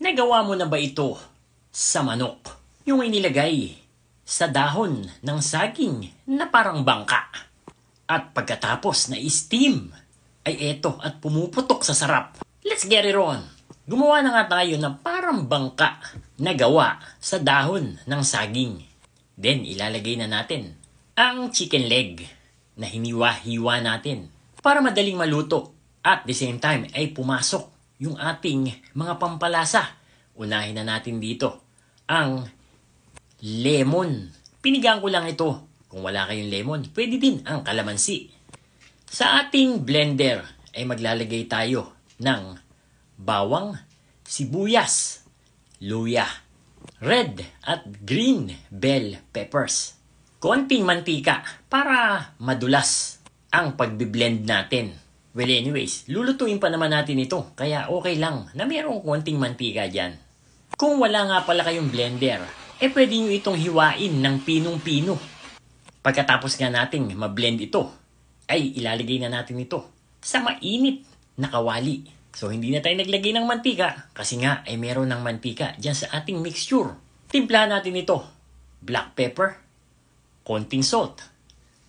Nagawa mo na ba ito sa manok? Yung inilagay sa dahon ng saging na parang bangka. At pagkatapos na steam ay eto at pumuputok sa sarap. Let's get it on! Gumawa na nga tayo ng parang bangka na gawa sa dahon ng saging. Then ilalagay na natin ang chicken leg na hiniwa-hiwa natin para madaling maluto. At the same time ay pumasok yung ating mga pampalasa. Unahin na natin dito ang lemon. Pinigaan ko lang ito. Kung wala kayong lemon, pwede din ang kalamansi. Sa ating blender ay maglalagay tayo ng bawang, sibuyas, luya, red at green bell peppers. Konting mantika para madulas ang pagbiblend natin. Well anyways, lulutuin pa naman natin ito, kaya okay lang na mayroong konting mantika dyan. Kung wala nga pala kayong blender, pwede nyo itong hiwain ng pinong-pino. Pagkatapos nga nating mablend ito, ay ilalagay na natin ito sa mainit na kawali. So hindi na tayo naglagay ng mantika, kasi nga ay meron ng mantika dyan sa ating mixture. Timplahan natin ito, black pepper, konting salt,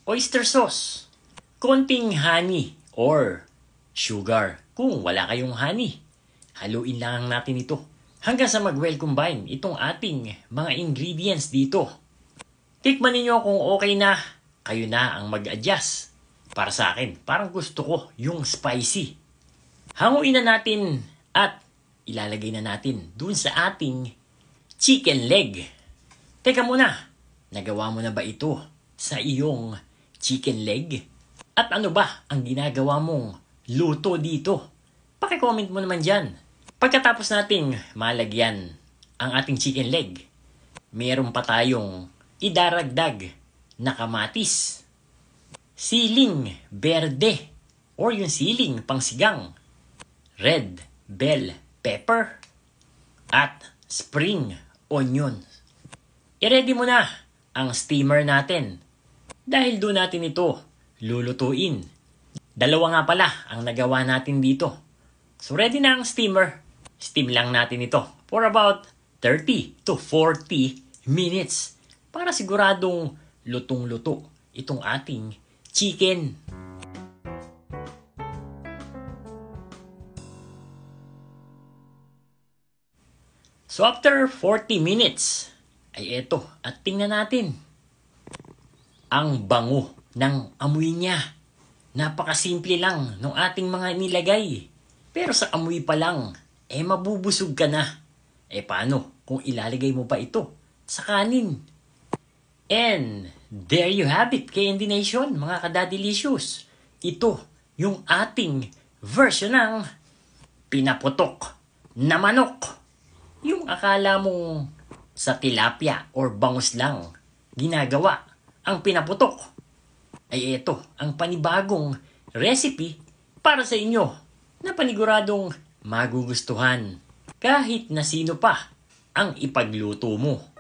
oyster sauce, konting honey, or sugar. Kung wala kayong honey, haluin lang natin ito hanggang sa mag-well combine itong ating mga ingredients dito. Tikman ninyo kung okay na, kayo na ang mag-adjust. Para sa akin, parang gusto ko yung spicy. Hanguin na natin at ilalagay na natin dun sa ating chicken leg. Teka muna, nagawa mo na ba ito sa iyong chicken leg? At ano ba ang ginagawa mong luto dito? Paki-comment mo naman dyan. Pagkatapos nating malagyan ang ating chicken leg, meron pa tayong idaragdag na kamatis, siling berde or yung siling pangsigang, red bell pepper, at spring onion. I-ready mo na ang steamer natin dahil doon natin ito lulutuin. Dalawa nga pala ang nagawa natin dito. So ready na ang steamer. Steam lang natin ito for about 30 to 40 minutes para siguradong lutong-luto itong ating chicken. So after 40 minutes ay eto at tingnan natin. Ang bango ng amoy niya. Napakasimple lang ng ating mga nilagay. Pero sa amoy pa lang, mabubusog ka na. Paano kung ilalagay mo pa ito sa kanin? And there you have it, KND Nation, mga kadadilicious. Ito yung ating version ng pinaputok na manok. Yung akala mong sa tilapia or bangus lang ginagawa ang pinaputok. Ay ito ang panibagong recipe para sa inyo na paniguradong magugustuhan kahit na sino pa ang ipagluto mo.